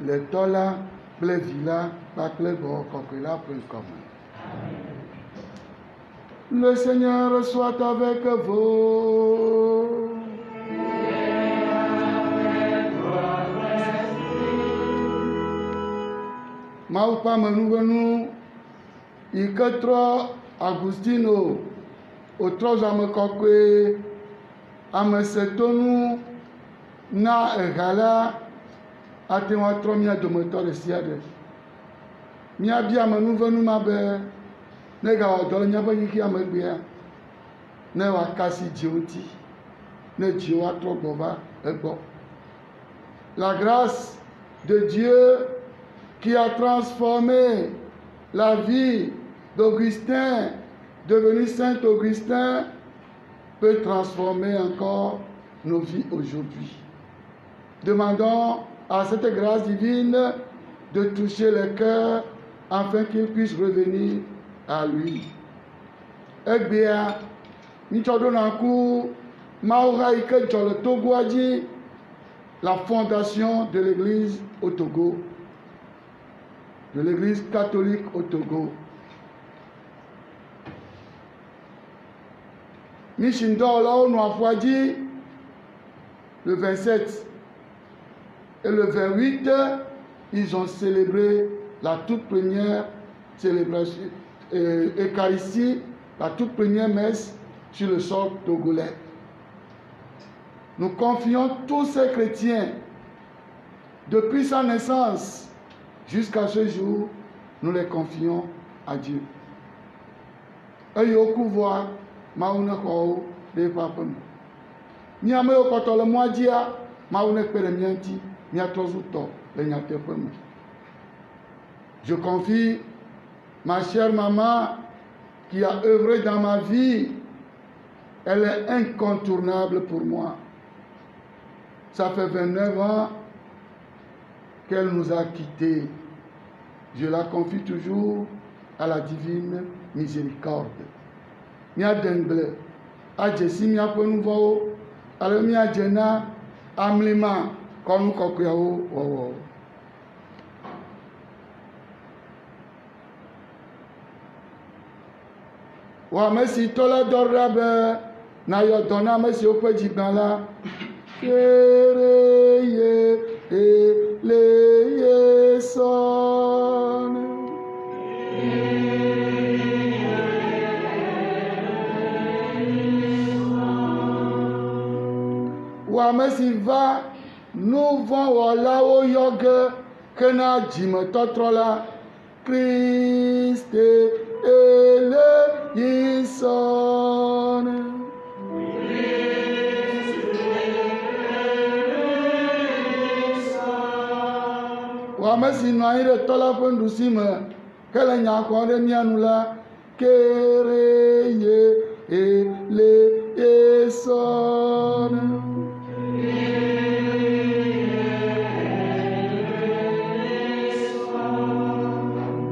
le tɔla kple vi la kpakple gbɔgbɔ kɔkɔe la ƒe ŋkɔme. Le Seigneur soit avec vous. Mawu ƒe amenuvenu yi ke trɔ Agustino wòtrɔ zãme kɔkɔe amesetonu na eha la ate ŋu atrɔ mía dometɔ ɖe sia ɖe. Míabia amenuvenu ma be ne gawɔ dɔ le míaƒe xixia megbea ne wòakasi dzi ŋuti ne dziwo atrɔ gbɔ va egbɔ. La grâce de Dieu qui a transformé la vie d'Augustin, devenu Saint Augustin, peut transformer encore nos vies aujourd'hui. Demandons à cette grâce divine de toucher les cœurs afin qu'ils puissent revenir à lui. Egbea, Michodonaku, Maura Ike Djole Togoa dzi, la fondation de l'église au Togo, de l'église catholique au Togo. Michindola Noafuadji, le 27 et le 28, ils ont célébré la toute première célébration, Eucharistie, la toute première messe sur le sol togolais. Nous confions tous ces chrétiens, depuis sa naissance jusqu'à ce jour, nous les confions à Dieu. Eyoku voa Mawu ne xɔwo ɖe eƒe aƒe me. Mí ame yiwo kɔtɔ le mɔa dzia, Mawu ne kpe ɖe mía ŋuti, míatrɔ zu tɔ le nyateƒe me. Je confie ma chère maman qui a œuvré dans ma vie. Elle est incontournable pour moi. Ça fait 29 ans qu'elle nous a quittés. Je la confie toujours à la divine miséricorde. Mia dengle, adjesi miaƒe nu vɔwo, ale miadze na amlima kɔnu kɔkɔeawo wɔwɔ. Wɔ ame si tɔ la dɔ ɖa be nayɔ dɔ na ame siwo ƒe dzigbã la, kere ye le ye sɔne. Wɔ ame si va nu vɔ̃ wɔlawo yɔ ge hena dzimetɔtrɔ la, Christe ele yi sɔne. Wɔ ame si nɔ anyi ɖe tɔ la ƒe nuɖusi me hele nya xɔm ɖe mía nu la, kere ye le ye sɔne.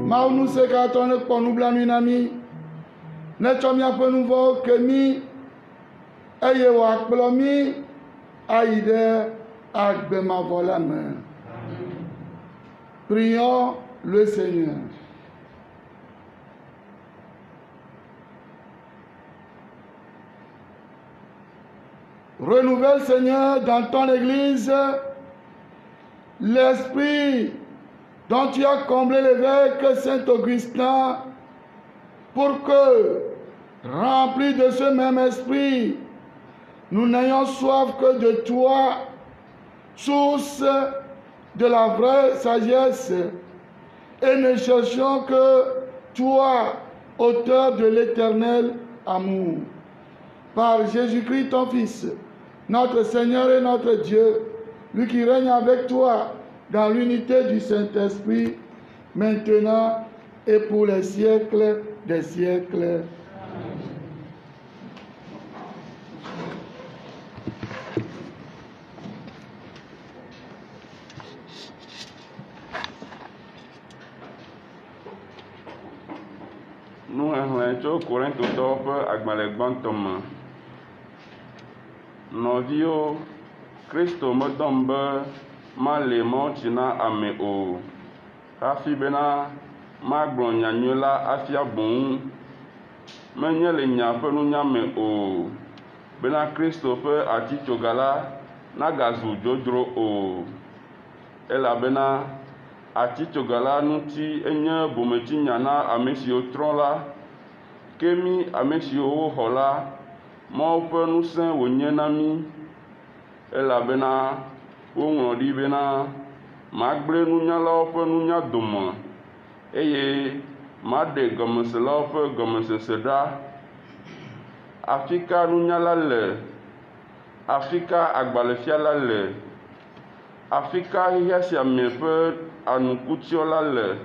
Mawu Ŋusẽkatɔ ne kpɔ nublanui na mí, netsɔ míaƒe nu vɔ̃wo ke mí, eye wòakplɔ mí ayi ɖe agbe mavɔ la me. Prions le Seigneur. Renouvelle, Seigneur, dans ton Église l'esprit dont tu as comblé l'évêque Saint-Augustin pour que, remplis de ce même esprit, nous n'ayons soif que de toi, source de la vraie sagesse, et ne cherchions que toi, auteur de l'éternel amour. Par Jésus-Christ, ton Fils, notre Seigneur et notre Dieu, lui qui règne avec toi dans l'unité du Saint-Esprit, maintenant et pour les siècles des siècles. Nous exhlẽ tso Korintotɔwo ƒe agbalẽ gbãtɔ me. Nɔviwo, Kristo medɔm be ma le mɔtsi na ame o hafi bena magblɔ nyanyui la afia boŋ menye le nya ƒe nunya me o bena Kristo ƒe atitsoga la nagazu dzodzro o elabena atitsoga la ŋuti enye bometsinya na ame siwo trɔ la ke mi ame siwo woxɔ la Mawu ƒe ŋusẽ wònye na mi elabena woŋlɔ ɖi bena magblẽ nunyalawo ƒe nunya dome eye maɖe gɔmeselawo ƒe gɔmesese ɖa. Afi ka nunyala le? Afi ka agbalẽfiala le? Afi ka xexea sia me ƒe anukutiɔla le?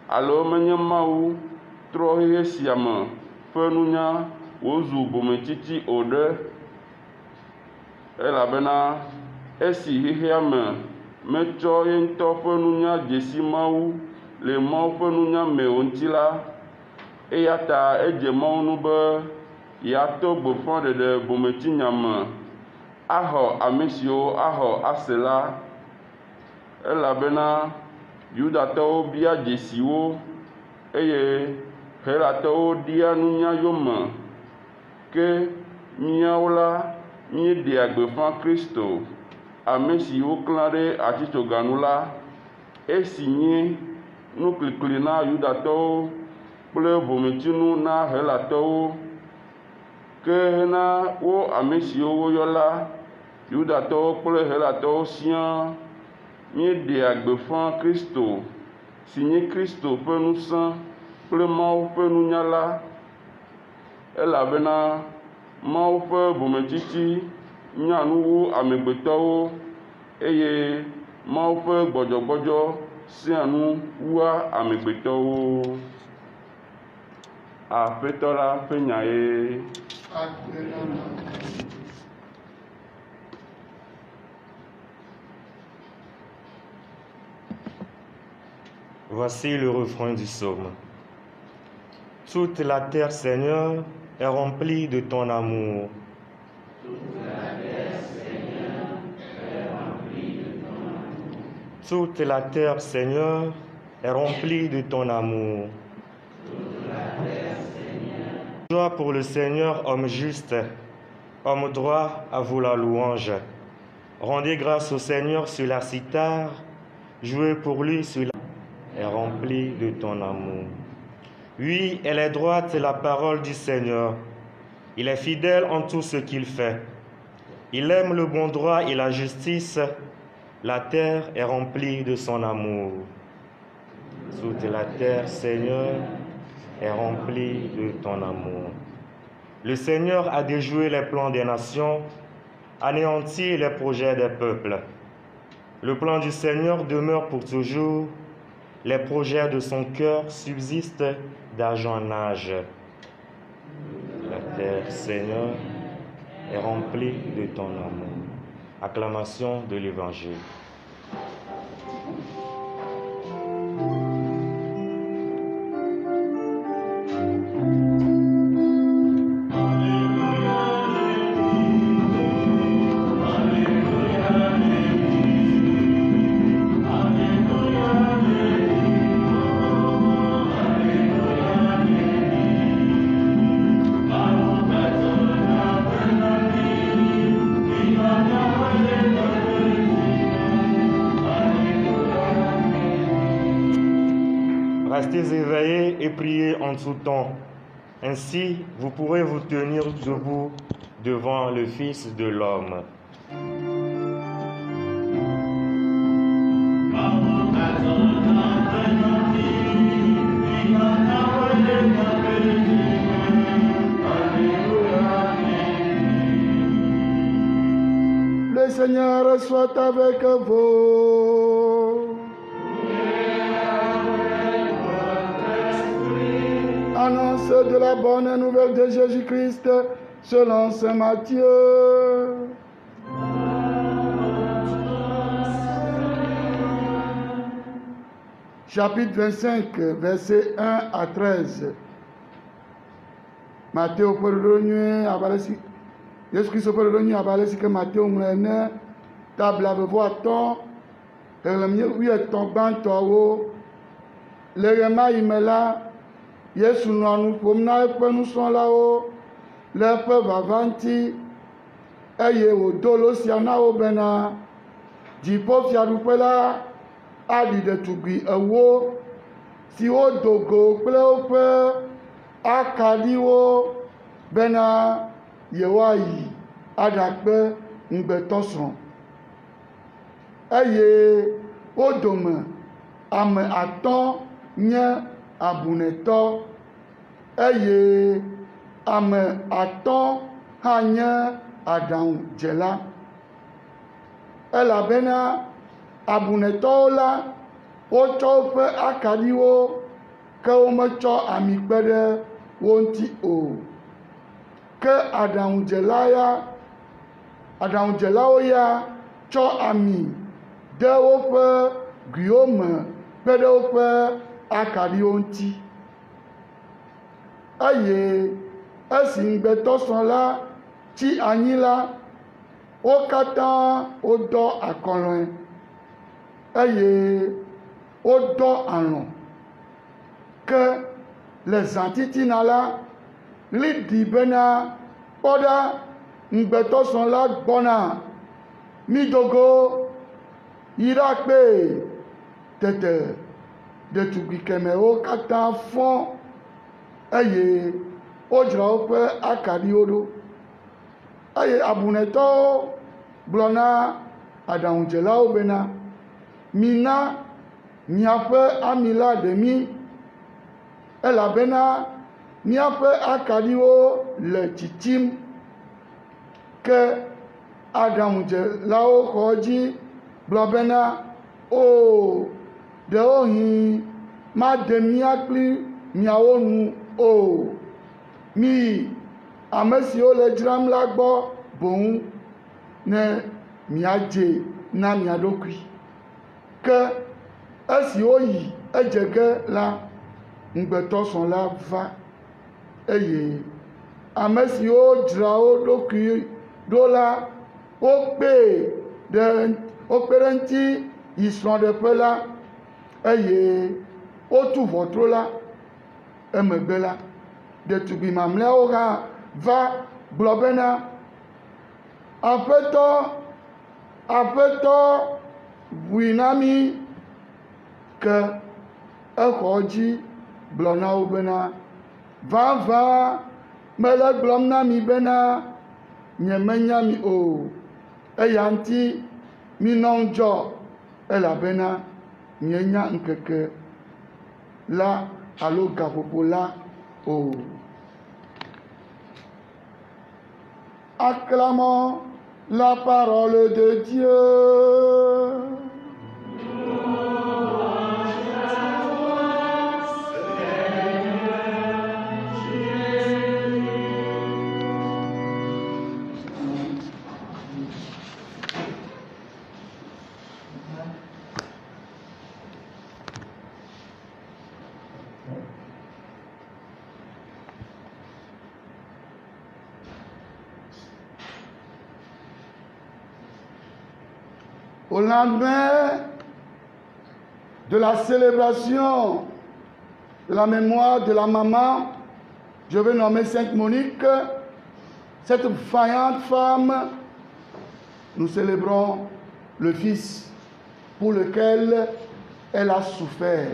Alo menye Mawu trɔ xexe sia me ƒe nunya wozu bometiti o ɖe? Elabena esi xexea me metsɔ ye ŋutɔ ƒe nunya dzesi Mawu le Mawu ƒe nunya me o ŋuti la, eya ta edze Mawu nu be yeato gbeƒãɖeɖe bometsinya me axɔ ame siwo axɔ ase la, elabena Yudatɔwo bia dzesiwo eye Helatɔwo ɖia nunya yome, ke míawo la míeɖea gbeƒã Kristo, ame si woklã ɖe atitsoganu la, esi nye nuklikli na Yudatɔwo kple bometsinu na Helatɔwo, ke hena wo ame siwo woyɔ la, Yudatɔwo kple Helatɔwo siaa míeɖea gbeƒã Kristo si nye Kristo ƒe ŋusẽ kple Mawu ƒe nunya la, elabena Mawu ƒe bometsitsi nya nu wu amegbetɔwo eye Mawu ƒe gbɔdzɔgbɔdzɔ sea nu wua amegbetɔwo. Aƒetɔ la ƒe nya ye. Voici le refrain du psaume. Toute la terre, Seigneur, est remplie de ton amour. Toute la terre, Seigneur, est remplie de ton amour. Joie pour le Seigneur, homme juste, homme droit, à vous la louange. Rendez grâce au Seigneur sur la cithare, jouez pour lui sur la est remplie de ton amour. Oui, elle est droite, la parole du Seigneur. Il est fidèle en tout ce qu'il fait. Il aime le bon droit et la justice. La terre est remplie de son amour. Toute la terre, Seigneur, est remplie de ton amour. Le Seigneur a déjoué les plans des nations, anéanti les projets des peuples. Le plan du Seigneur demeure pour toujours. Les projets de son cœur subsistent d'âge en âge. La terre, Seigneur, est remplie de ton amour. Acclamation de l'Évangile. Restez éveillés et priez en tout temps. Ainsi, vous pourrez vous tenir debout devant le Fils de l'homme. Le Seigneur soit avec vous. Annonce de la bonne nouvelle de Jésus-Christ selon saint Matthieu. Chapitre 25, versets 1 à 13. Matteo Jésus-Christ Matteo ŋlɔ ne tabla bevɔ atɔ̃ xexlẽmi wuietɔ̃ gbãtɔwo le ɣe ma ɣi me la Yesu nɔ nu ƒom na eƒe nusrɔ̃lawo le eƒe vava ŋuti eye wòdo lo sia na wo bena dziƒofiaɖuƒe la aɖi ɖetugbui ewo siwo do go kple woƒe akaɖiwo bena yewoayi aɖakpe ŋugbetɔsrɔ̃ eye wo dome ame atɔ̃ nye abunɛtɔ eye ame atɔ̃ hã nye aɖaŋudzela elabena abunɛtɔwo la wotsɔ woƒe akaɖiwo ke wometsɔ ami kpe ɖe wo ŋuti o ke aɖaŋudzelawo ya tsɔ ami de woƒe guiwo me kpe ɖe woƒe akaɖiwo ŋuti eye esi ŋugbetɔsrɔ̃ la tsi anyi la wo katã wodɔ akɔlɔe eye wodɔ alɔ̃ ke le zãtitina la ɣli ɖi bena kpɔɖa ŋugbetɔsrɔ̃ la gbɔna midogo yi ɖakpee tete ɖetugbui kɛmɛwo katã fɔ eye wodzra woƒe akaɖiwo ɖo eye abunɛtɔwo gblɔ na aɖaŋudzelawo bena mina miaƒe ami la ɖe mí elabena míaƒe akaɖiwo le tsitsim ke aɖaŋudzelawo xɔ edzi gblɔ bena o ɖewohĩ maɖe mía kpli miawo nu o miyi ame siwo le dzram la gbɔ boŋ ne miadze na mia ɖokui ke esi woyi edze ge la ŋugbetɔsrɔ̃ la va eye ame siwo dzra wo ɖokui ɖo la wokpe ɖe ŋuti yi srɔ̃ɖeƒe la eye wotu ʋɔtro la emegbe la ɖetugbui mamlɛawo hã va gblɔ bena aƒetɔ ʋui na mí ke exɔ dzi gblɔ na wo bena vavã mele gblɔm na mi bena nyemenya mi o eya ŋuti minɔ ŋudzɔ elabena mienya ŋkeke la alo gaƒoƒo la o. Acclamons la parole de Dieu. Au lendemain de la célébration de la mémoire de la maman, je vais nommer Sainte Monique, cette vaillante femme, nous célébrons le fils pour lequel elle a souffert.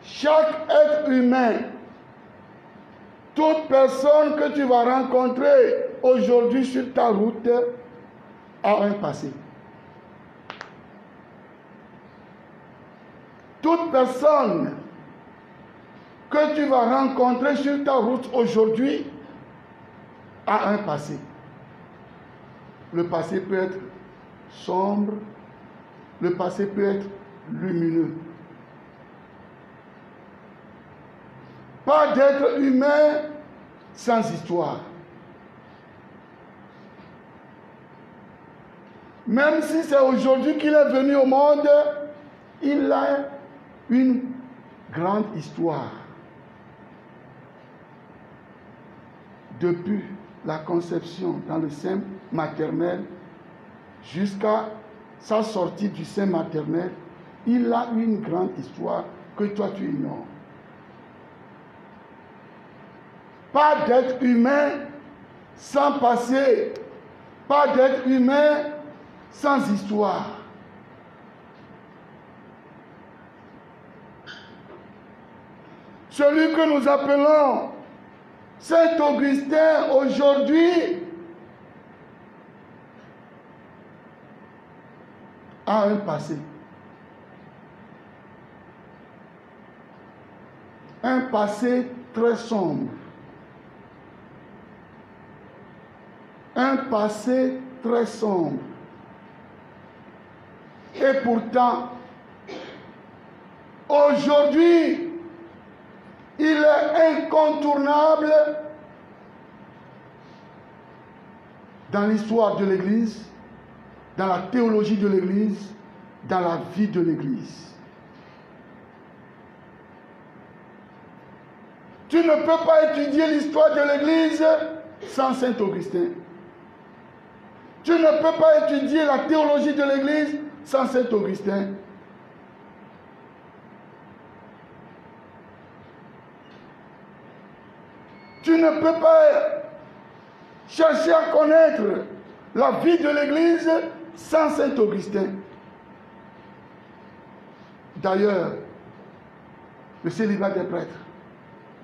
Chaque être humain, toute personne que tu vas rencontrer aujourd'hui sur ta route a un passé. Toute personne que tu vas rencontrer sur ta route aujourd'hui a un passé. Le passé peut être sombre, le passé peut être lumineux. Pas d'être humain sans histoire. Même si c'est aujourd'hui qu'il est venu au monde, il a une grande histoire. depuis la conception dans le sein maternel jusqu'à sa sortie du sein maternel, il a une grande histoire que toi tu ignores. Pas d'être humain sans passé, pas d'être humain sans histoire. Celui que nous appelons Saint Augustin aujourd'hui a un passé. Un passé très sombre. Un passé très sombre. Et pourtant, aujourd'hui, il est incontournable dans l'histoire de l'Église, dans la théologie de l'Église, dans la vie de l'Église. Tu ne peux pas étudier l'histoire de l'Église sans Saint Augustin. Tu ne peux pas étudier la théologie de l'Église sans Saint Augustin. Tu ne peux pas chercher à connaître la vie de l'Église sans Saint Augustin. D'ailleurs, le célibat des prêtres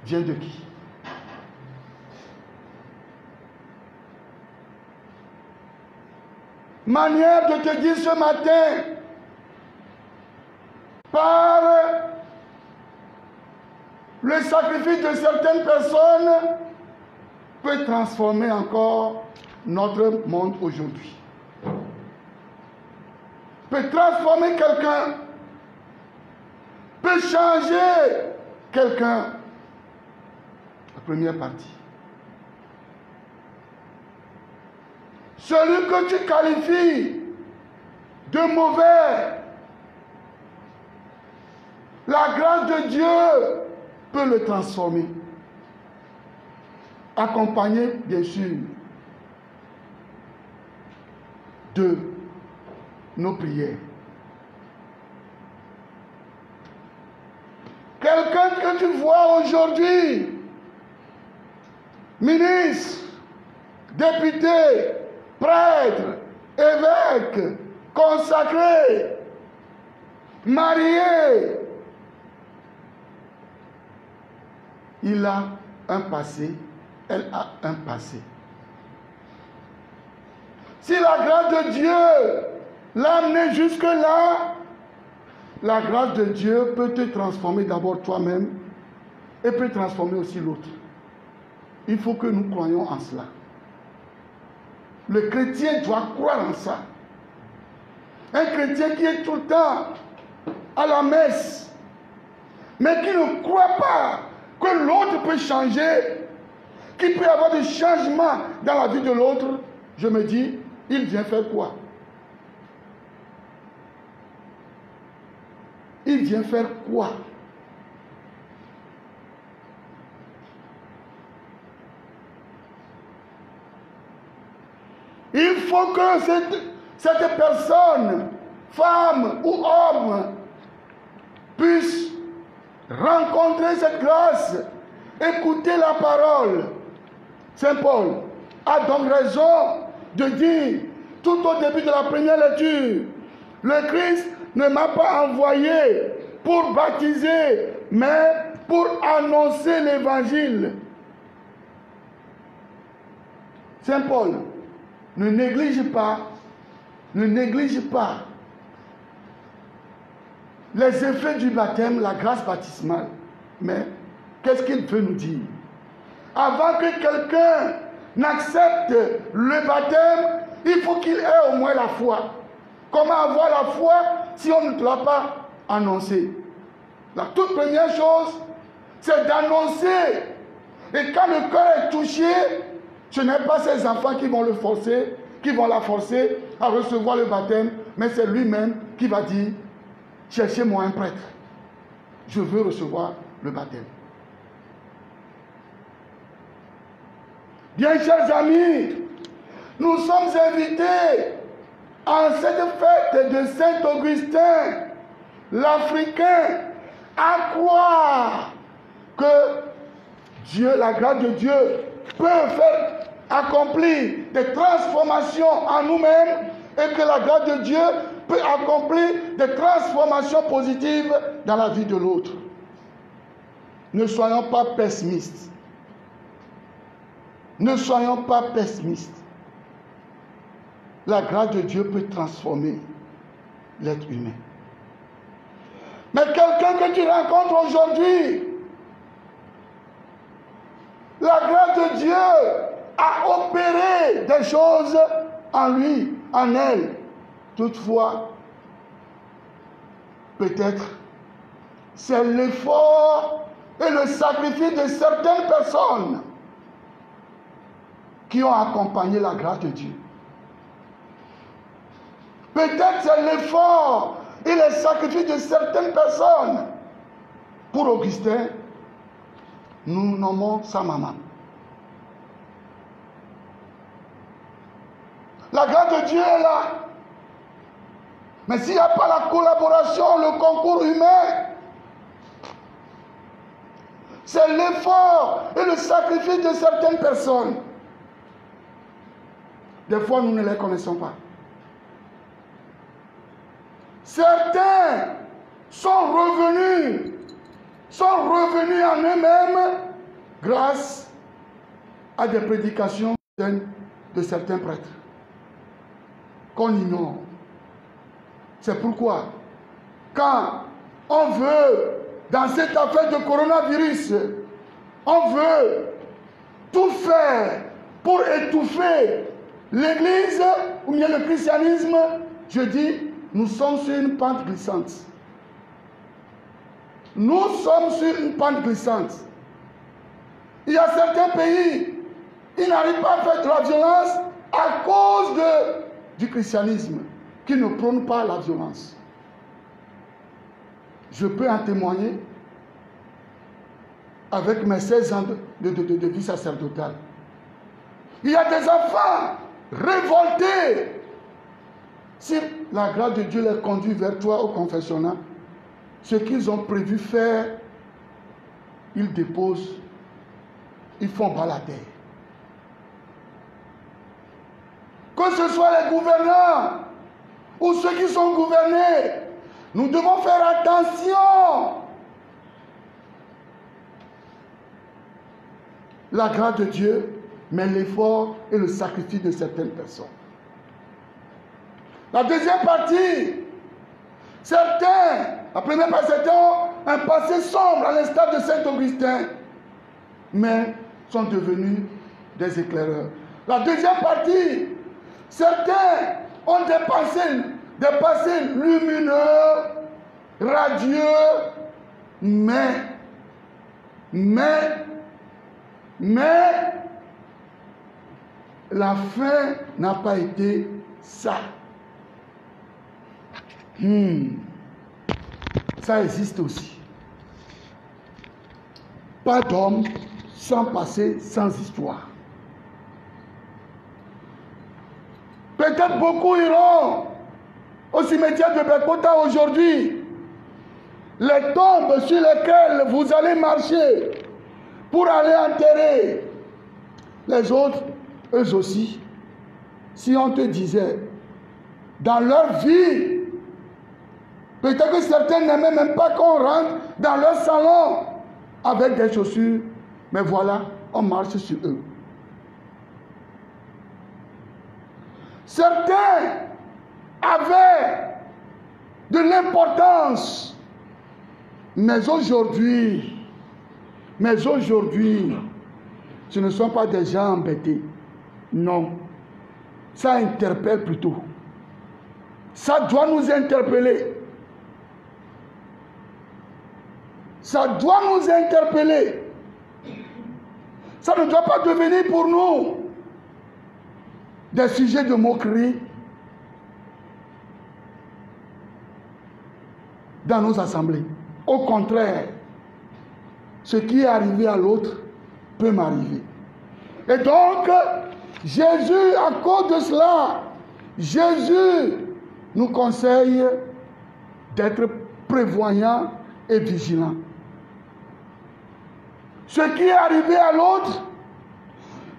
vient de qui? Manière de te dire ce matin, par le sacrifice de certaines personnes, peut transformer encore notre monde aujourd'hui. Peut transformer quelqu'un, peut changer quelqu'un. La première partie. Celui que tu qualifies de mauvais, la grâce de Dieu peut le transformer. Accompagné, bien sûr, de nos prières. Quelqu'un que tu vois aujourd'hui, ministre, député, prêtre, évêque, consacré, marié, il a un passé, elle a un passé. Si la grâce de Dieu l'a amené jusque-là, la grâce de Dieu peut te transformer d'abord toi-même et peut transformer aussi l'autre. Il faut que nous croyions en cela. Le chrétien doit croire en ça. Un chrétien qui est tout le temps à la messe, mais qui ne croit pas que l'autre peut changer, qu'il peut y avoir des changements dans la vie de l'autre, je me dis, il vient faire quoi? Il vient faire quoi? Il faut que cette personne, femme ou homme, puisse rencontrer cette grâce, écouter la parole. Saint Paul a donc raison de dire, tout au début de la première lecture, le Christ ne m'a pas envoyé pour baptiser, mais pour annoncer l'évangile. Saint Paul ne néglige pas les effets du baptême, la grâce baptismale. Mais qu'est-ce qu'il veut nous dire? Avant que quelqu'un n'accepte le baptême, il faut qu'il ait au moins la foi. Comment avoir la foi si on ne te l'a pas annoncé? La toute première chose, c'est d'annoncer. Et quand le cœur est touché, ce n'est pas ses enfants qui vont le forcer, qui vont la forcer à recevoir le baptême, mais c'est lui-même qui va dire, cherchez-moi un prêtre. Je veux recevoir le baptême. Bien, chers amis, nous sommes invités à cette fête de Saint-Augustin, l'Africain, à croire que Dieu, la grâce de Dieu, peut faire accomplir des transformations en nous-mêmes et que la grâce de Dieu peut accomplir des transformations positives dans la vie de l'autre. Ne soyons pas pessimistes. Ne soyons pas pessimistes. La grâce de Dieu peut transformer l'être humain. Mais quelqu'un que tu rencontres aujourd'hui, la grâce de Dieu a opéré des choses en lui, en elle. Toutefois, peut-être, c'est l'effort et le sacrifice de certaines personnes qui ont accompagné la grâce de Dieu. Peut-être c'est l'effort et le sacrifice de certaines personnes. Pour Augustin, nous nommons sa maman. La grâce de Dieu est là. Mais s'il n'y a pas la collaboration, le concours humain, c'est l'effort et le sacrifice de certaines personnes. Des fois, nous ne les connaissons pas. Certains sont revenus en eux-mêmes grâce à des prédications de certains prêtres qu'on ignore. C'est pourquoi, quand on veut, dans cette affaire de coronavirus, on veut tout faire pour étouffer l'Église ou bien le christianisme, je dis, nous sommes sur une pente glissante. Nous sommes sur une pente glissante. Il y a certains pays, ils n'arrivent pas à faire de la violence à cause du christianisme, qui ne prône pas la violence. Je peux en témoigner avec mes 16 ans de vie sacerdotale. Il y a des enfants révoltés. Si la grâce de Dieu les conduit vers toi au confessionnal, ce qu'ils ont prévu faire, ils déposent, ils font bas la terre. Que ce soit les gouvernants ou ceux qui sont gouvernés, nous devons faire attention. La grâce de Dieu, mais l'effort et le sacrifice de certaines personnes. La deuxième partie, la première partie, certains ont un passé sombre à l'instar de Saint-Augustin, mais sont devenus des éclaireurs. La deuxième partie, certains ont des passés lumineux, radieux, mais la fin n'a pas été ça. Ça existe aussi. Pas d'homme sans passé, sans histoire. Peut-être beaucoup iront au cimetière de Bekota aujourd'hui. Les tombes sur lesquelles vous allez marcher pour aller enterrer les autres, eux aussi. Si on te disait, dans leur vie, peut-être que certains n'aimaient même pas qu'on rentre dans leur salon avec des chaussures, mais voilà, on marche sur eux. Certains avaient de l'importance, mais aujourd'hui, ce ne sont pas des gens embêtés. Non, ça interpelle plutôt. Ça doit nous interpeller. Ça doit nous interpeller. Ça ne doit pas devenir pour nous des sujets de moquerie dans nos assemblées. Au contraire, ce qui est arrivé à l'autre peut m'arriver. Et donc, Jésus, à cause de cela, Jésus nous conseille d'être prévoyants et vigilants. Ce qui est arrivé à l'autre,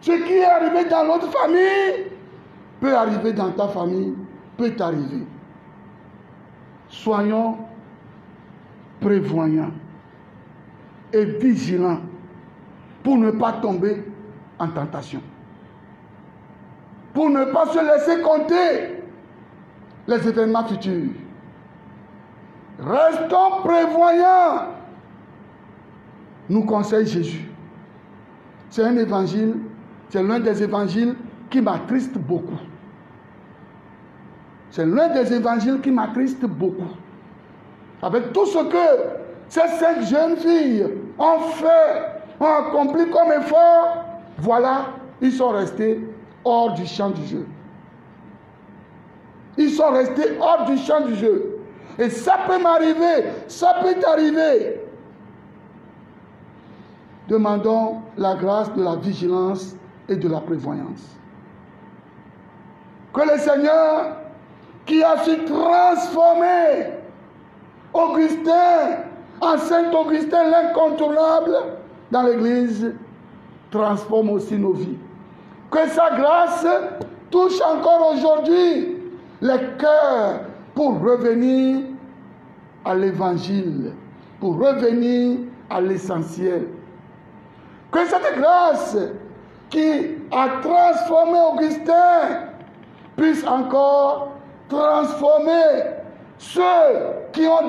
ce qui est arrivé dans l'autre famille, peut arriver dans ta famille, peut t'arriver. Soyons prévoyants et vigilants pour ne pas tomber en tentation. Pour ne pas se laisser compter les événements futurs. Restons prévoyants, nous conseille Jésus. C'est un évangile, c'est l'un des évangiles qui m'attriste beaucoup. C'est l'un des évangiles qui m'attriste beaucoup. Avec tout ce que ces 5 jeunes filles ont fait, ont accompli comme effort, voilà, ils sont restés hors du champ du jeu. Ils sont restés hors du champ du jeu. Et ça peut m'arriver, ça peut t'arriver. Demandons la grâce de la vigilance et de la prévoyance. Que le Seigneur, qui a su transformer Augustin en Saint-Augustin, l'incontournable, dans l'Église, transforme aussi nos vies. Que sa grâce touche encore aujourd'hui les cœurs pour revenir à l'Évangile, pour revenir à l'essentiel. Que cette grâce qui a transformé Augustin puisse encore transformer ceux qui ont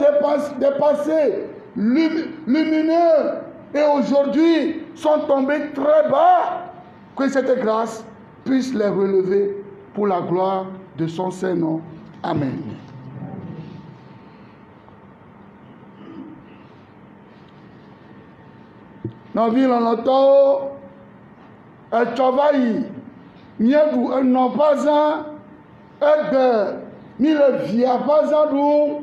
dépassé lumineux et aujourd'hui sont tombés très bas. Que cette grâce puisse les relever pour la gloire de son Saint-Nom. Amen. Dans la ville, on entend un travail, un non pas un, ni le via pas un,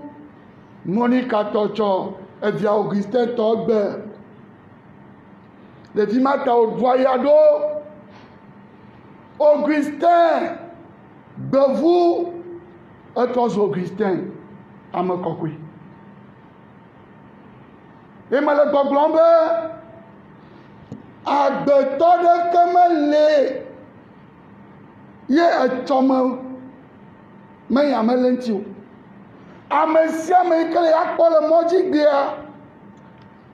Monique Tocho, et via Augustin Togbe. Le dimata au voyado, Augustin, de vous, et toi Augustin, à me coquer. Et ma le glombe, à de tode comme les, y a un tomme, mais à me lentio. À me sia me que les accords le moji dia,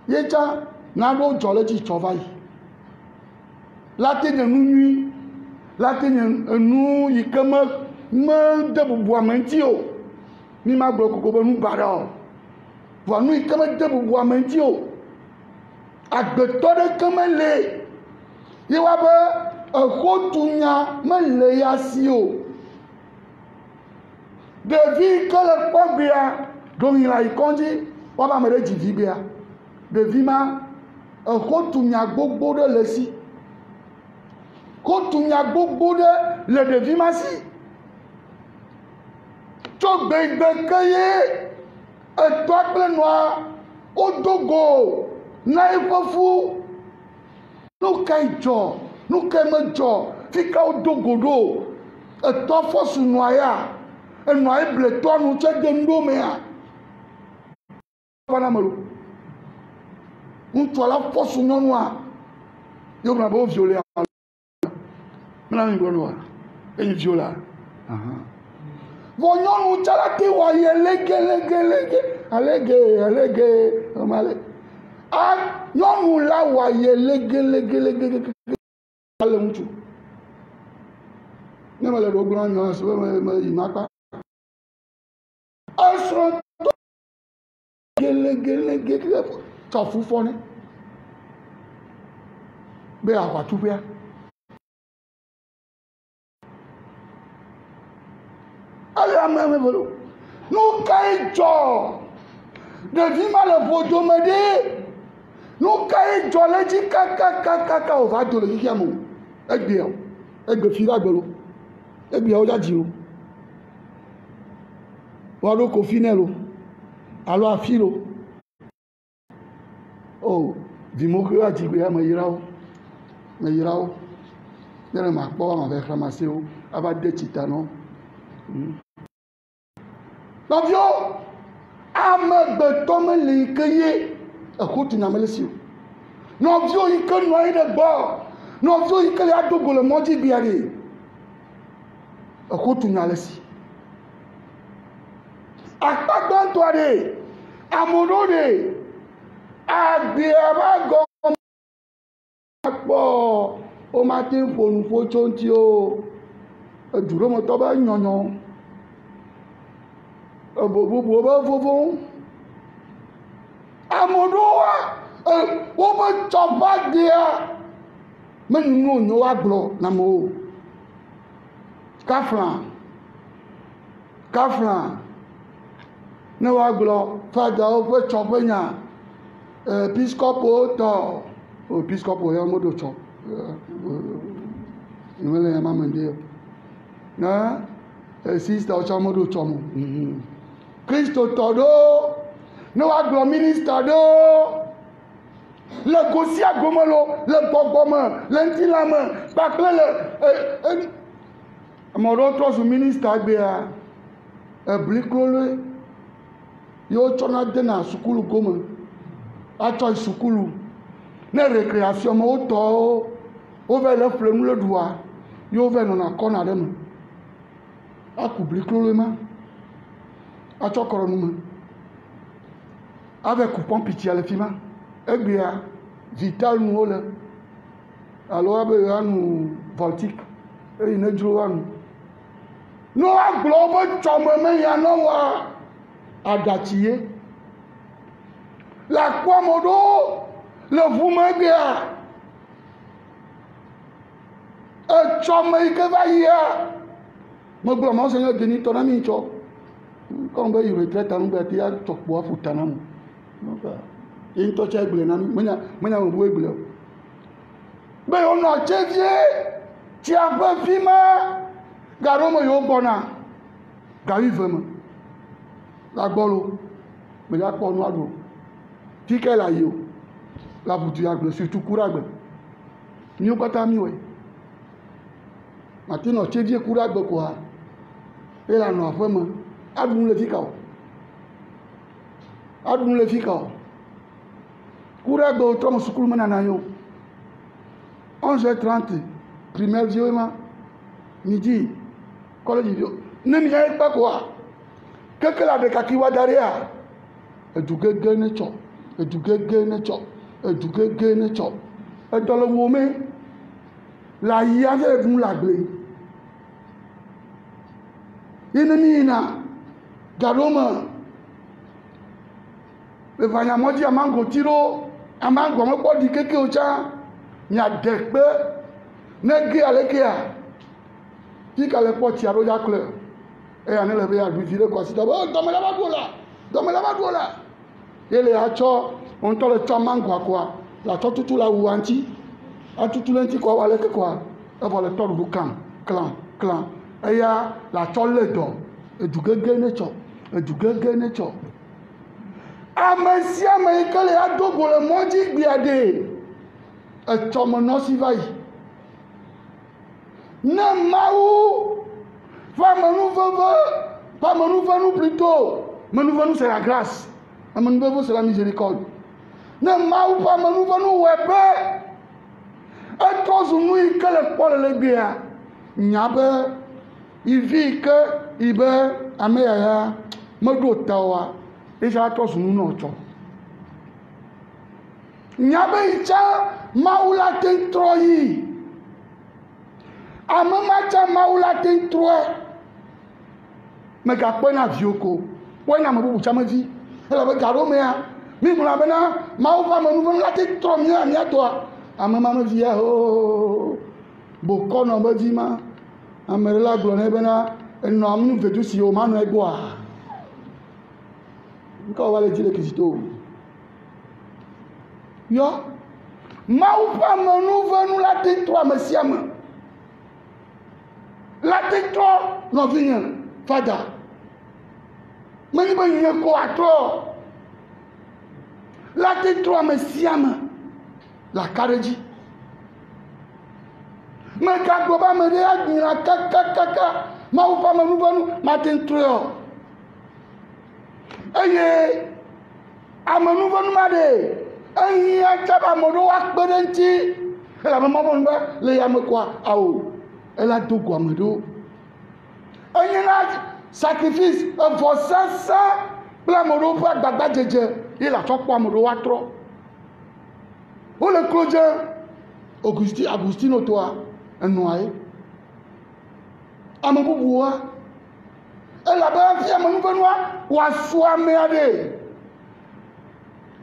y a Nado joleti travail. La tene nuit, la tene nous y comme me de bois mentio. Ni ma bloco comme nous barre. Voilà nous y comme de bois mentio. A de tode comme les. Y wa be un rotunya me le yasio. De vie que le pobia dont il a y conduit, on va me le dire bien. De vie ma Kotunya gbogbo de lesi. Kotunya gbogbo de le devimasi. Tso gbegbe keye etokple noa odogo na ifofu. Nu kai jo, nu kai me jo, fika odogo do. Etofo su noya. Enoa ble to nu che de ndomea. Pana melo. Toi la force non noire. Il y a un violet. Maintenant, il y a un violet. Voyons nous tchalati wa lege. Ah, non nous la wa lege. Allez mucho. Ne me le rogran non, c'est me imaka. Asron lege. Ça fout fond. Mais à quoi tout faire? Allez, à même vélo. Nous caillons. De vima le bodo me dit. Nous caillons le dit kaka on va de le dire mon. Et bien fila de l'eau. Et bien on a dit l'eau. Voilà qu'on finit l'eau. Alors à filo. Oh, dis-moi que tu as dit que me irao. ne ma kpɔ ma bɛ ramassé wo ava de tsita nɔ. Nɔviwo, amegbetɔ mele yi ke ye ekotu nya mele si o. Nɔviwo yi ke nɔ anyi ɖe gbɔ, nɔviwo yi ke le adogo le mɔdzi gbia ɖe, ekotu nya le si. Akpa gbãtɔa ɖe, ame ɖewo ɖe, agbea va gɔ kpɔ, wo mate ƒo nu ƒo tso ŋuti o. Edu ɖe metɔ be nyɔnyɔ, bubuwo be vovo. Ame ɖewoa, wobe tsɔƒe gbea, menyi nu wonyo woagblɔ na amewo. Kafla. Ne woagblɔ fadawo ƒe tsɔƒe nya, episkɔpowo tɔ, episkɔpo ya meɖo tsɔ, mele ya mame ɖi o. Ne sistawo tsɛ meɖo tsɔ mo. Kristotɔ ɖewo, ne woagblɔ minista ɖewo, le go sia go me lo, le gbɔgbɔ me, le ŋutilã me, kpakple le ame ɖewo trɔ zu minista gbea, ebli kloloe. Yo tsɔna dena sukulu gome, atsɔ yi sukulu. Ne récréation me wotɔwo, wova le ƒle nu le ɖua, yo va nɔna kɔna ɖe me. Aku bli kloloe ma, atsɔ kɔ ɖe nu me. Ava ku pɔmpitsia le fi ma. Egbea, vital nuwo le. Alo abe anu voltique, eyi ne dzro anu. Ne woagblɔ wobe tsɔme meya ne woa, adatsi ye. Le akpɔ ame ɖewo le ʋu me gbea, etsɔme yi ke va yia, megblɔ ma se nye genitɔ na mi tsɔ. Kɔn be yi retraite nu gbea te ya tsɔ kpoa ƒu ta na mo. Ye ŋutɔ tsɛ gblɔ na mi, menya me bu egblɔ. Be wonɔ tsevie, tsiaƒe fi ma, gaɖo me yewo gbɔna, gawi ve me. La gbɔlo, me ya kpɔ nua ɖo. Tike la yi o, la ʋutu ya gblɔ, surtout ku ɖe agbe. Míwo katã mi wɔe. Mate nɔ tsevie ku ɖe agbe koa, ye la nɔ aƒe me, aɖu nu le fi ka o. Aɖu nu le fi ka o. Ku ɖe agbe trɔ me sukulu menana yo. 11h30, primaire viwo ma, midi, collège viwo. Ne mi ya ekpe koa, keke la ɖekaki wa da ɖea, edu gege ne tsɔ, edu gege ne tsɔ, edu gege ne tsɔ. Edɔ le wo me, la yia ɖe nu le agble. Ye ne mi yina, gaɖo me, le vanyamɔdzi amangoti ɖo, amango mekpɔ ɖi keke o tsã, miade kpe, ne ge alekea, fika le kpɔ tsia ɖo ya klẽ. Eya ne le be ya ɖuvi ɖe kɔ asi ta be dɔme la va ɖo la, dɔme la va ɖo la. Ye le atsɔ, ŋutɔ le tsɔ mangoa koa, la tsɔ tutu la wu aŋti, atutu le ŋti koa wa leke koa, evɔ le tɔ ɖuɖu klã. Eya la tsɔ le dɔ, edu gege ne tsɔ, edu gege ne tsɔ. Ame sia ame yi ke le adogo le mɔdzi gbia ɖe, etsɔmenɔsi va yi. Ne Mawu va menuvenu plutôt, menuvenu c'est la grâce, menuvenu c'est la miséricorde. Ne Mawu va menuvenu webe, etrɔ zu nu yi ke le kpɔ le gbea, nya be ivi yi ke yi be ame yaya meɖo ta oa, esa trɔ zu nu nɔ tsɔ. Nya be yi tsã Mawu la te trɔ yi. Ame ma tsã Mawu la te trɔe. Megakpɔe na viwo ko, kpɔe na ame bubu tsã me vi. Elabe gaɖo mea, mi gblɔna bena Mawu ƒe amenuvenu la te trɔ mía tɔa. Ame ma me via ho, bokɔnɔ be vi ma. Ame ɖe la gblɔ nɛ bena enɔ nu vedu si o ma nɔ egbɔa. Nka va le dzi le Kristo. Yɔ, Mawu ƒe amenuvenu la te trɔ ame sia ame. La te trɔ nɔvinye, fada. Menyi be nye ko atrɔ. La te trɔ ame sia ame. La ka ɖe dzi. Me gagblɔ be ame ɖe anyina kakakaka. Mawu ƒe amenuvenu mate ŋu trɔe o. Eye amenuvenu ma ɖe ehia tsa be ame ɖewo akpe ɖe ŋuti. Elabe mɔmɔ be le yame kɔa awo ela do go ame ɖewo. Enye na sacrifice evɔsasa kple ame ɖewo ƒe agbagbadzedze ye le atsɔ kpɔ ame ɖewo atrɔ. Wole klo dze Agustino toa enɔa ye. Ame bubuwoa elabe hafi amenuvenua wòasu amea ɖe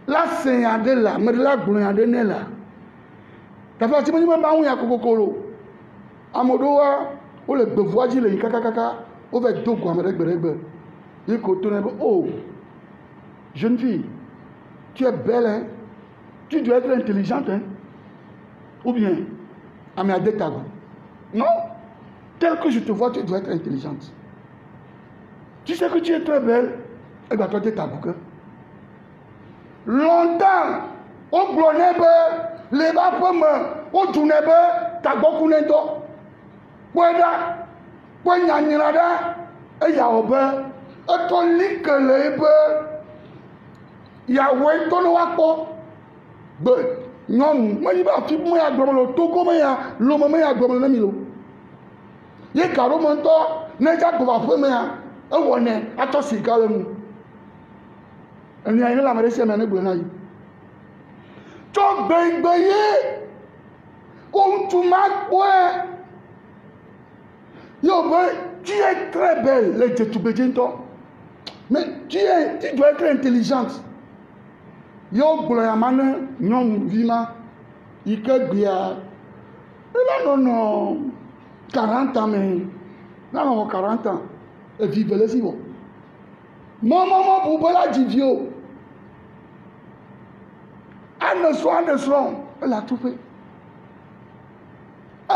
la se nya ɖe la ame ɖe la gblɔ nya ɖe nɛ la teƒe ati menye be mawu ya kokoko lo. Ame ɖewoa wole gbevua dzi le yi kakakaka wova do go ame ɖe gbe ɖe gbe yi ko to ne be oh jeune fille tu es belle hein? Tu dois être intelligente hein? Ou bien amea de ta go non. Tel que je te vois, tu dois être intelligente. Tu sais que tu es très belle. Eh bien, toi, tu es ta boucle. Longtemps, on glonait, les bapes, on tournait, ta beaucoup n'ento. Poueda, pouenya nirada, et ya obe, et ton lit que l'ebe, ya ouais, ton wako. Non, moi, il va faire moi, le togo, l'homme, le milo. Ye karo mɔntɔ ne dza gbɔ aƒe mea ewɔ nɛ atɔ sika le nu enuya yi ne le ame ɖe sia ame ne gblɔ na yi tso gbegbe ye wo ŋutsu ma kpɔe yo be tu es très belle le dzetugbedze ŋutɔ mais tu dois être intelligente yo gblɔ ya ma ne nyɔnuvi ma yi ke gbea ela nɔnɔ 40 ans, mais là, on a 40 ans. Et vive les yeux. Maman, pour la divio. Un soir, elle a tout fait. Et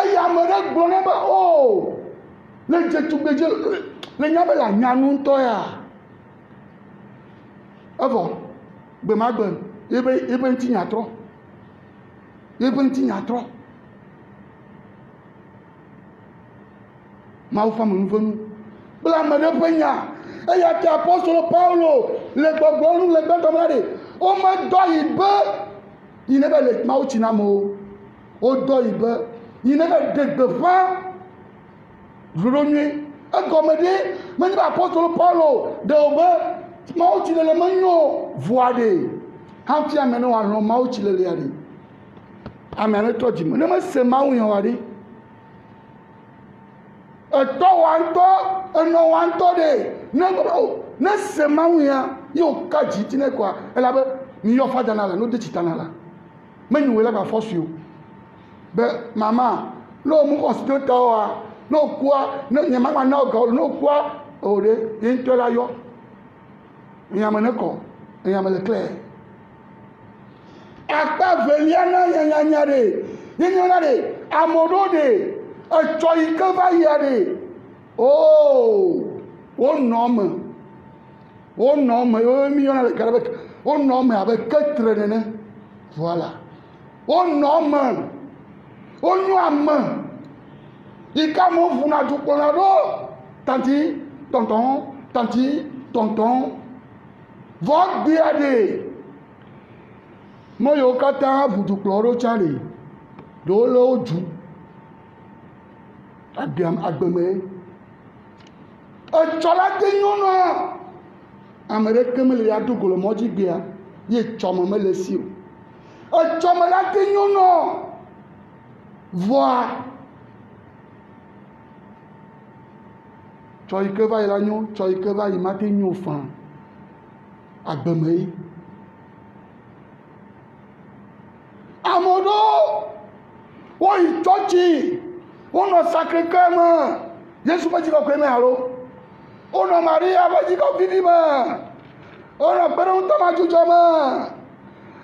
il y a un bonheur, oh, le jetou bédje, le nyabé la nyanou toya. Avant, Bemagben, il y a un tigna trop. Il y a un tigna trop. Mawu fa amenuvenu kple ame ɖe ƒe nya eya ta apostolo Paulo le gbɔgblɔ nu le gbɛtɔ la ɖe womedɔ yi be yi ne be le mawu tsi na amewo wodɔ yi be yi ne be de gbeƒã ɖoɖo nyui egɔme ɖe menye be apostolo Paulo de wo be mawu tsi lele menyo vɔa ɖe hafi ame ne wòalɔ mawu tsi lelea ɖe ame ne trɔ dzime ne mese mawu yɔ wa ɖe etɔ wantɔ enɔ wantɔ de ne se mawu ya yóò ka dzi ti ne kɔa elabe ni yɔ fa dana la n'o de tsi tana la menyi wo la ka fɔ si o be mama n'o mu kɔnsidɔ tɔ wa n'o kua ne nyamama na o gawo n'o kua o de ye ŋutɔ la yɔ nyame ne kɔ nyame le klɛ akpa velia na nyanyanya de ye nyɔna de amoɖo de. Etsɔ yi ke va yia ɖe o wonɔ me mi yɔna le gare be wonɔ me abe ketre nene voilà wonɔ me wonyo ame yi ke amewo vuna dukplɔla ɖo tanti tɔntɔn vɔ gbia ɖe me yiwo katã ʋu dukplɔ ɖo tsa ɖe ɖewo le wo dzu. Agbeme etsɔ la de nyɔnua ame ɖeke mele ya do go le mɔdzi gbea ye tsɔme mele si o etsɔme la de nyɔnua vɔa tsɔ yi ke va yi la nyo tsɔ yi ke va yi ma te nyo fã agbeme yi ame ɖewo woyi tsɔtsi. Wonɔ Sacré-Cœur me Yesu ƒe dzikɔkɔe me alo wonɔ Maria ƒe dzikɔkɔe me wonɔ gbeɖeŋutɔ ma dzudzɔ me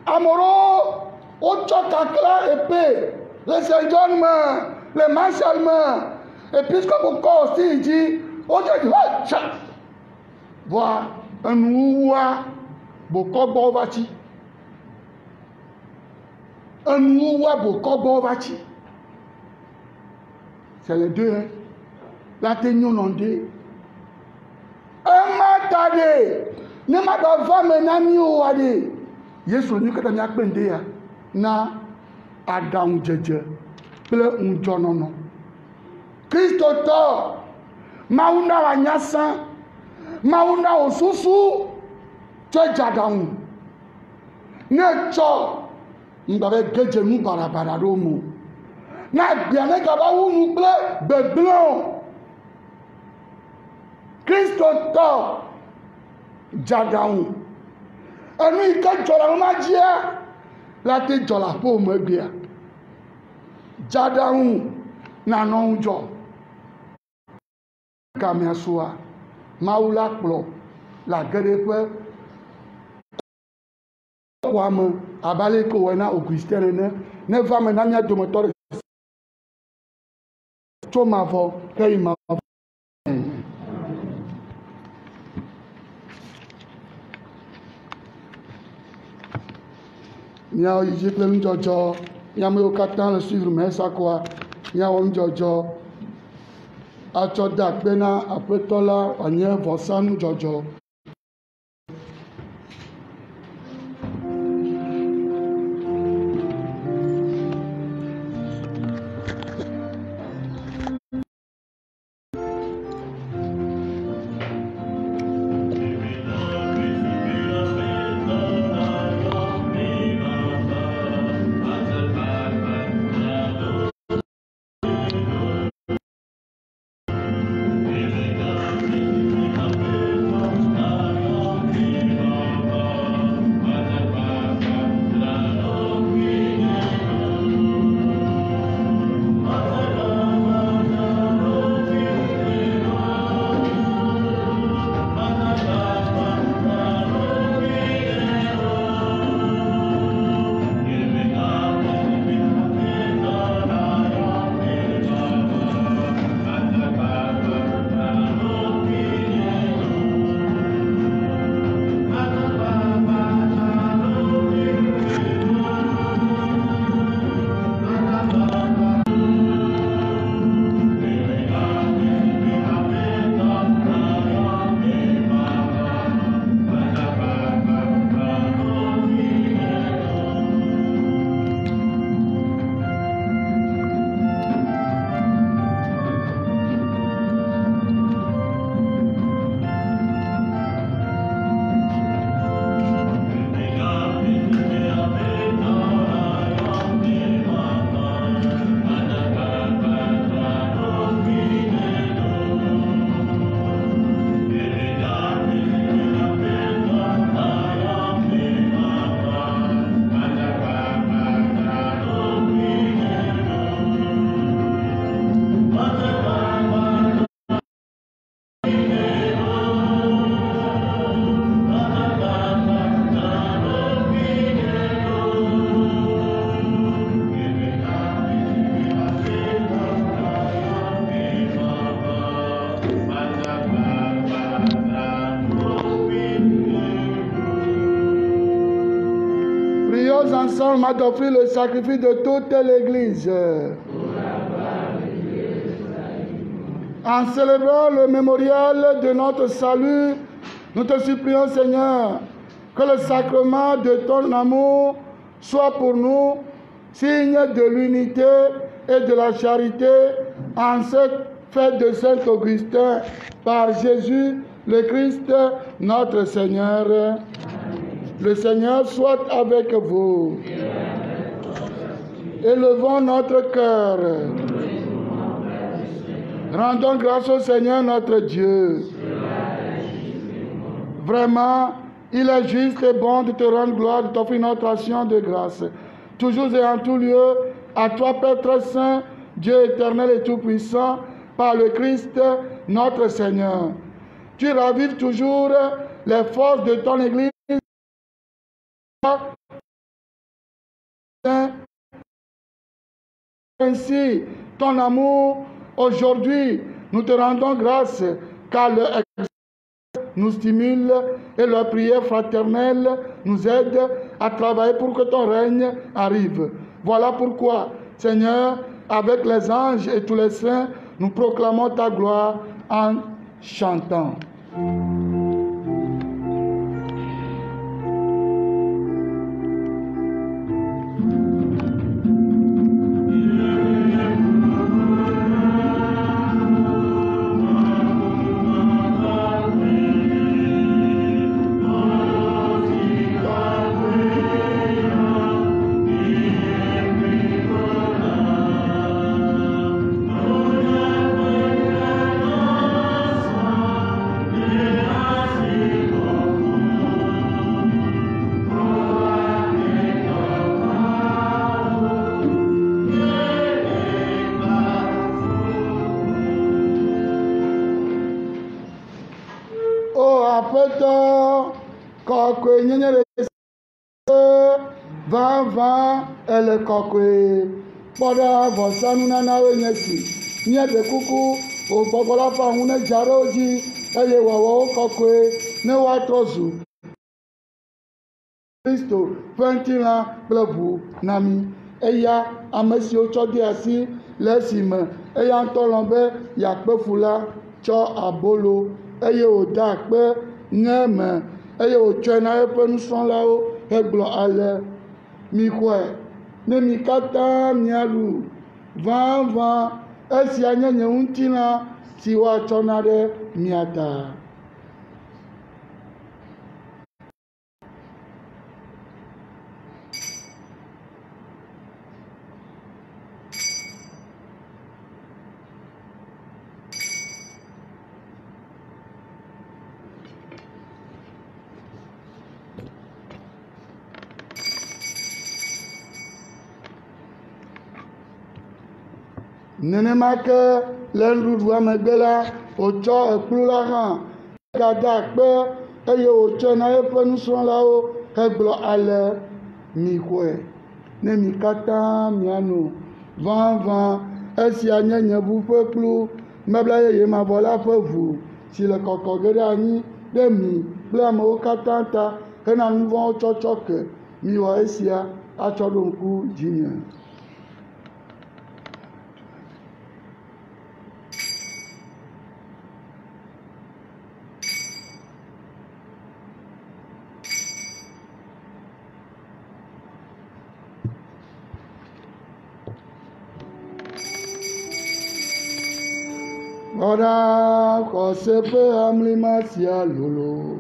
ame ɖewo wotsɔ kakla epee le Saint John me le Marshall me episcope kɔ si dzi wodze dzi tsa voa enuwuwua bokɔ gbɔ va tsi enuwuwua bokɔ gbɔ va tsi. C'est les deux, hein. La ténionondé. Un matade. Ne m'a pas va menami ou ade. Yesu ni kata mi akpende ya. Na Adam jeje. Ple unjonono. Kristo to. Mauna wa nyasa. Mauna osusu. Tue jadaun. Ne cho. Mbabe geje nu barabara romo. Na biane kaba unu ple beblon. Kristo to. Jadaun. Enu ike jola ma jia. La te jola po me bia. Jadaun na non jo. Kamia soa. Maula kplo. La gerepe. Kwame abale ko wena Augustin ne va me na mia domotor. Toma vo ke ima. Mia yi plein jojo, mia me okatan le suivre mais ça quoi. Mia on jojo. Achoda pena apetola anye vosanu jojo. Ensemble m'a offert le sacrifice de toute l'Église. En célébrant le mémorial de notre salut, nous te supplions, Seigneur, que le sacrement de ton amour soit pour nous signe de l'unité et de la charité en cette fête de Saint-Augustin par Jésus le Christ, notre Seigneur. Le Seigneur soit avec vous. Élevons notre cœur. Rendons grâce au Seigneur notre Dieu. Vraiment, il est juste et bon de te rendre gloire, de t'offrir notre action de grâce. Toujours et en tout lieu, à toi, Père très saint, Dieu éternel et tout-puissant, par le Christ, notre Seigneur. Tu ravives toujours les forces de ton Église. Ainsi, ton amour, aujourd'hui, nous te rendons grâce, car le nous stimule et leur prière fraternelle nous aide à travailler pour que ton règne arrive. Voilà pourquoi, Seigneur, avec les anges et tous les saints, nous proclamons ta gloire en chantant. ele kɔkɔe kpɔ ɖe vɔsanunanawoe nye esi míeɖe kuku ògbɔgbɔ la fa ŋu ne dza ɖe wo dzi eye wòawɔ wo kɔkɔe ne woatrɔ zu Kristo ƒe ŋutilã kple ʋu na mi. Eya ame siwo tsɔ de asi le esime eya ŋutɔ lɔ̃ be yeakpe fu la tsɔ abolo eye wòda akpe ŋe me eye wòtsɔe na eƒe nusrɔ̃lawo hegblɔ ale: mixɔe ne mi katã miaɖu ʋãʋã, esia nye nye ŋutilã si woatsɔ na ɖe mia ta. Nenema ke le nuɖuɖua megbe la, wòtsɔ ekplu la hã gada akpe eye wòtsɔe na eƒe nusrɔ̃lawo hegblɔ ale: mixɔe ne mi katã miano ʋãʋã, esia nye nye ʋu ƒe kplu, mebla yeye mavɔ la ƒe ʋu si le kɔkɔ ge ɖe anyi ɖe mi kple amewo katã ta hena nu vɔ̃wo tsɔtsɔ ke. Miwɔ esia atsɔ ɖo ŋku dzinye. Ɔɖa xɔse ƒe amlima sia lolo.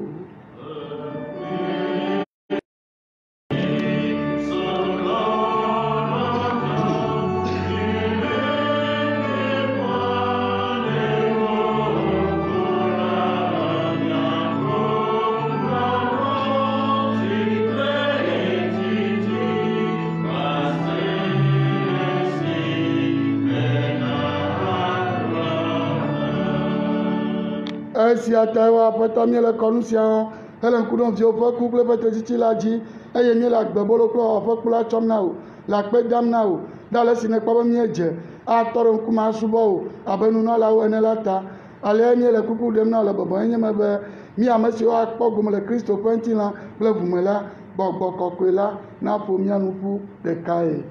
Esia ta wo aƒetɔ míele kɔnu sia wɔm hele ŋku ɖom viwo ƒe ku kple ƒe tetsitsi la dzi eye míele agbebolo kple ɔƒe kpu la tsɔm na wo, le akpe dam na wo ɖe ale si nekpɔ be míedze atɔ ɖe ŋkume asubɔ wo abe nunɔlawo ene la ta. Alea míele kuku ɖem na wo le bɔbɔ enye me be mí ame siwo akpɔ gome le Kristo ƒe ŋutilã kple ʋu me la, gbɔgbɔ kɔkɔe la naƒo mía nu ƒu ɖekae.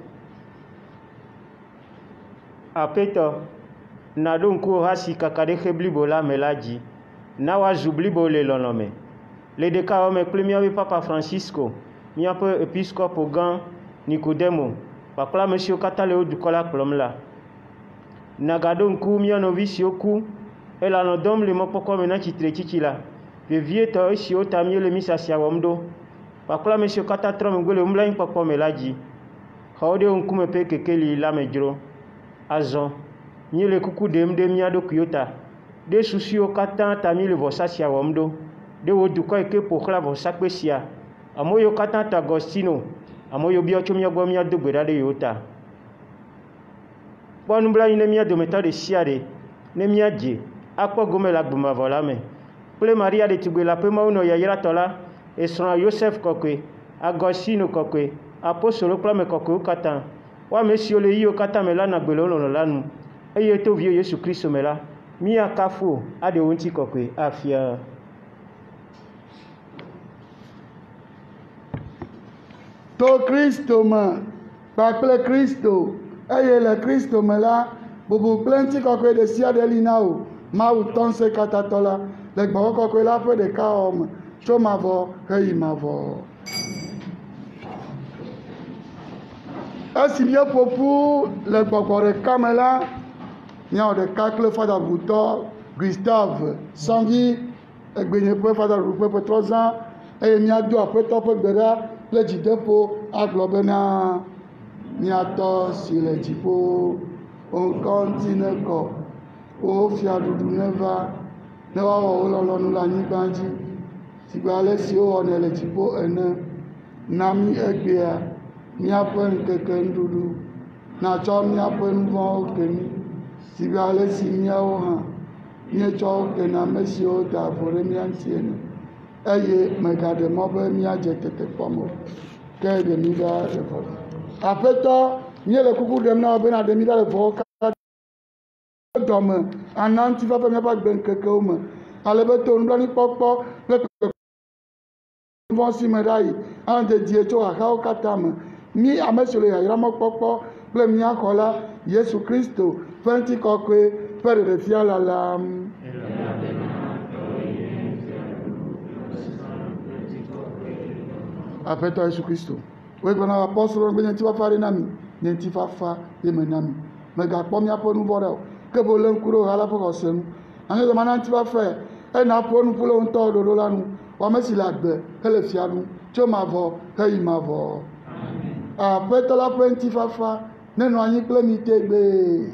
Aƒetɔ, naɖo ŋku wò hasi kaka ɖe xe blibo la me la dzi. Na woazu blibo le lɔlɔ̃me. Le ɖekawɔ me kple míaƒe Papa Francisco, míaƒe episkopo gã Nicodemo, kpakple ame siwo katã le wo dukɔ la kplɔm la. Nagaɖo ŋku mía nɔvi siwo ku ele alɔ dɔm le mɔkpɔkpɔ me na tsitretsitsi la, vevietɔ esiwo ta míele misasia wɔm ɖo, kpakple ame siwo katã trɔ megbe le nublanuikpɔkpɔ me la dzi. Xɔwo ɖe wo ŋkume ƒe kekeli la me dzro. Azɔ, míele kuku ɖem ɖe mía ɖokuiwo ta, ɖe susuwo katã ta míele vɔsa sia wɔm ɖo, ɖe wo dukɔ yi ke ƒo xlã vɔsakpe sia, ame yiwo katã ta Agostino, ame yiwo biã tso mía gbɔ míado gbe ɖa ɖe yewo ta. Kpɔ nublanui ne mía dometɔ ɖe sia ɖe, ne míadze akpɔ gome le agbemavɔ la me kple Maria ɖetugbe la ƒe Mawunɔ yayratɔ la, esrɔ̃a Yosef kɔkɔe, Agostino kɔkɔe, apostolo kple ame kɔkɔewo katã, wo ame siwo le yiwo katã me la na gbe le wo lɔlɔ̃ la nu, eye to viwo Yesu Kristo me la, míakafu aɖe wo ŋuti kɔkɔe afia. To Kristo me kpakple Kristo eye le Kristo me la bubu kple ŋutikɔkɔe ɖe sia ɖe li na wò Mawu tɔ ŋusẽkatãtɔ la le gbɔgbɔ kɔkɔe la ƒe ɖeka wɔ me tso mavɔ heyi mavɔ. Esi míeƒoƒu le gbɔgbɔ ɖeka me la, míawɔ ɖeka kple fadabutɔ Gustave Sanvi egbenyeƒe fadaɖuƒe Petrɔzã eye míado aƒetɔ ƒe gbe ɖa kple dzideƒo agblɔ bena míatɔ si le dziƒo ŋkɔ ŋuti nekɔ wo fiaɖuɖu neva ne woawɔ wo lɔlɔ̃nu le anyigba dzi si gbe ale si wowɔnɛ le dziƒo ene. Na mí egbea míaƒe ŋkeke nuɖuɖu natsɔ míaƒe nu vɔ̃wo ke mí si gbe ale si míawo hã míetsɔ wo ke na ame siwo da vo ɖe mía ŋuti ene eye mègaɖe mɔ be míadze tetekpɔ me ke ɖe mí ɖa le vɔ. Aƒetɔ míele kuku ɖem na wo bena ɖe mí ɖa le vɔwo katã dɔme ana ŋutifafa míaƒe agbeŋkekewo me ale be to nublanuikpɔkpɔ kple vɔ si me ɖayi anɔ tso xaxawo katã me mí ame siwo le yayramɔkpɔkpɔ kple mía xɔ la Yesu Kristo ƒe ŋutikɔkɔe ƒe ɖeɖefia lalam. Aƒetɔ Yesu Kristo woe gblɔ na apɔstolo be nye ŋutifafa ɖe na mi nye ŋutifafa ye me na mi megakpɔ míaƒe nu vɔ ɖe o ke bo lé ŋku ɖe woha la ƒe xɔse nu anyɔdɔma na ŋutifafae ena ƒo nu ƒu le ŋutɔwo ɖoɖo la nu wɔame si le agbe hele fia ɖum tso mavɔ heyi mavɔ. Aƒetɔ la ƒe ŋutifafa nenɔ anyi kple mi tegbee.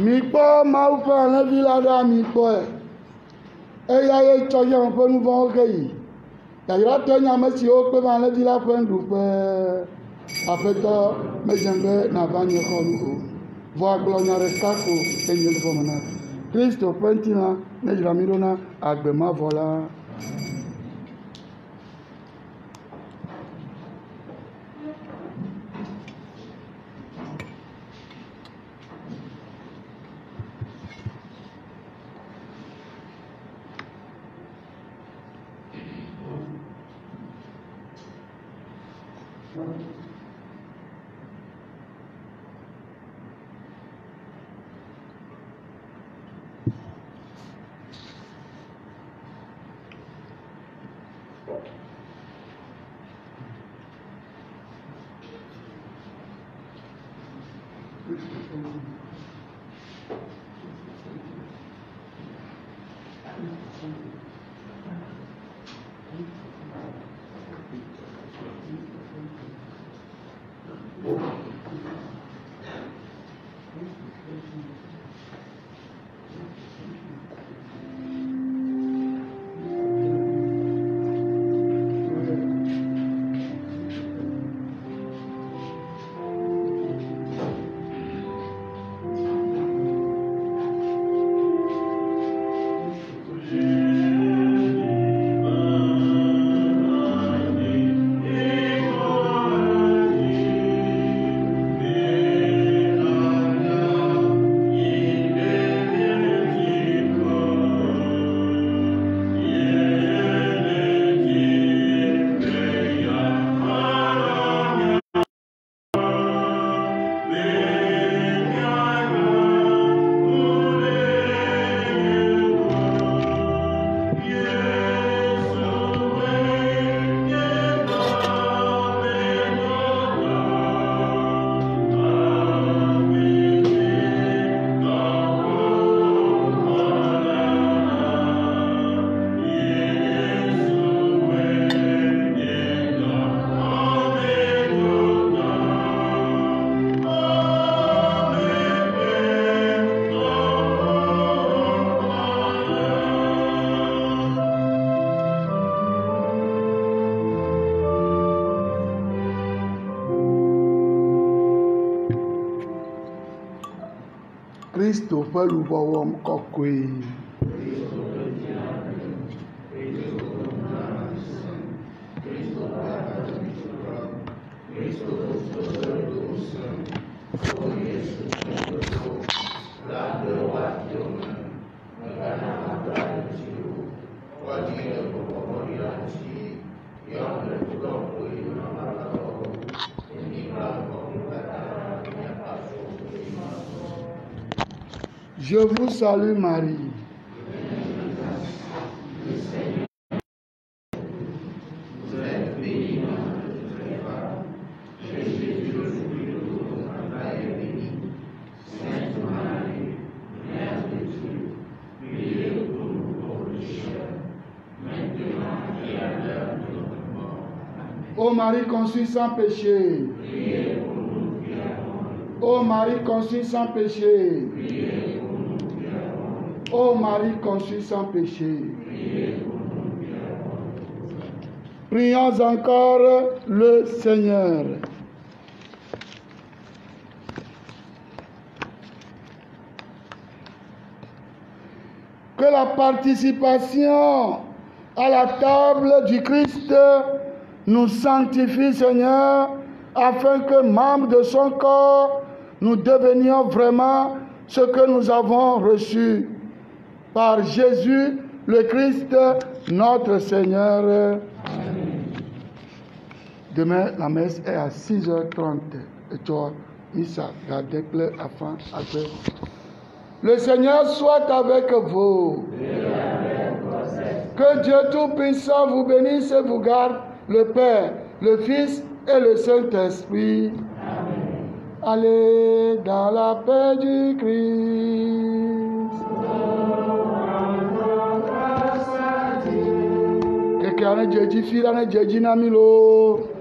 Mikpɔ Mawu ƒe alẽvi la ɖa mikpɔe eya ye tsɔ yam ƒe nu vɔ̃wo ke yi yayratɔe nye ame siwo kpe va alẽvi la ƒe nuɖuƒe. Aƒetɔ medze be nava nye xɔ nu o vɔ agblɔ nya ɖeka ko enye le vɔme na Kristo ƒe ŋutilã ne dzra mi ɖo na agbe mavɔ la. Kristo ƒe luʋɔ wɔm kɔkɔe. Je vous salue Marie. Ô Marie conçue sans péché. Ô Marie conçue sans péché. Ô Marie conçue sans péché. Prions encore le Seigneur. Que la participation à la table du Christ nous sanctifie, Seigneur, afin que, membres de son corps, nous devenions vraiment ce que nous avons reçu. Par Jésus, le Christ, notre Seigneur. Amen. Demain, la messe est à 6h30. Et toi, Issa, gardez-le afin après. Le Seigneur soit avec vous. Que Dieu Tout-Puissant vous bénisse et vous garde, le Père, le Fils et le Saint-Esprit. Amen. Allez dans la paix du Christ. Quelqu'un a dit, fille, a dit, Namilo.